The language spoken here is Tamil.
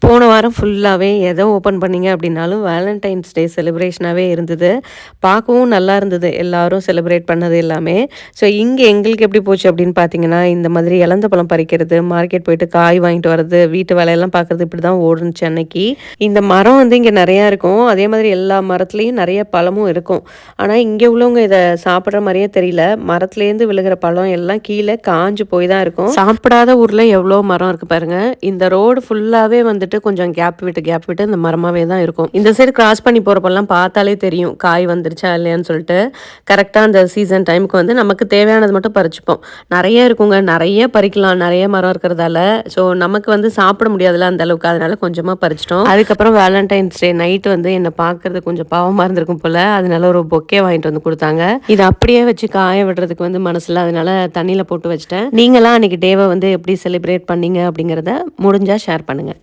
போன வாரம் ஃபுல்லாவே எத ஓப்பன் பண்ணீங்க அப்படின்னாலும் வேலண்டைன்ஸ் டே செலிப்ரேஷனாவே இருந்தது. பார்க்கவும் நல்லா இருந்தது. எல்லாரும் செலிப்ரேட் பண்ணது எல்லாமே. ஸோ இங்க எங்களுக்கு எப்படி போச்சு அப்படின்னு பார்த்தீங்கன்னா, இந்த மாதிரி எலந்த பழம் பறிக்கிறது, மார்க்கெட் போயிட்டு காய் வாங்கிட்டு வரது, வீட்டு வேலையெல்லாம் பார்க்கறது இப்படி தான் ஓடுனுச்சு அன்னைக்கு. இந்த மரம் வந்து இங்க நெறையா இருக்கும். அதே மாதிரி எல்லா மரத்துலயும் நெறைய பழமும் இருக்கும். ஆனா இங்க உள்ளவங்க இத சாப்பிடுற மாரியே தெரியல. மரத்துலேருந்து விழுகிற பழம் எல்லாம் கீழ காஞ்சு போய் தான் இருக்கும். சாப்பிடாத ஊர்ல எவ்வளோ மரம் இருக்கு பாருங்க. இந்த ரோடு ஃபுல்லாவே வந்துட்டு கொஞ்சம் கேப் விட்டு இந்த மரமாவே தான் இருக்கும். இந்த சைடு கிராஸ் பண்ணி போறப்பலாம் பார்த்தாலே தெரியும் காய் வந்துருச்சா இல்லையான்னு சொல்லிட்டு. கரெக்டா அந்த சீசன் டைமுக்கு வந்து நமக்கு தேவையானது மட்டும் பறிச்சுப்போம். நெறைய இருக்குங்க. நெறைய பறிக்கலாம். நெறைய மரம் இருக்கிறதால. ஸோ நமக்கு வந்து சாப்பிட முடியாதுல்ல அந்த அளவுக்கு. அதனால கொஞ்சமா பறிச்சுட்டோம். அதுக்கப்புறம் வேலண்டைன்ஸ் டே நைட் வந்து என்ன பார்க்கறது கொஞ்சம் பாவமா இருந்திருக்கும் போல. அதனால ஒரு பொக்கே வாங்கிட்டு வந்து குடுத்தாங்க. இத அப்படியே வச்சு காய விடுறதுக்கு வந்து மனசில்ல. அதனால தண்ணியில போட்டு வச்சுட்டேன். நீங்கலாம் அன்னைக்கு டேவ வந்து எப்படி செலிப்ரேட் பண்ணீங்க அப்படிங்கிறத முடிஞ்சா ஷேர் பண்ணுங்க.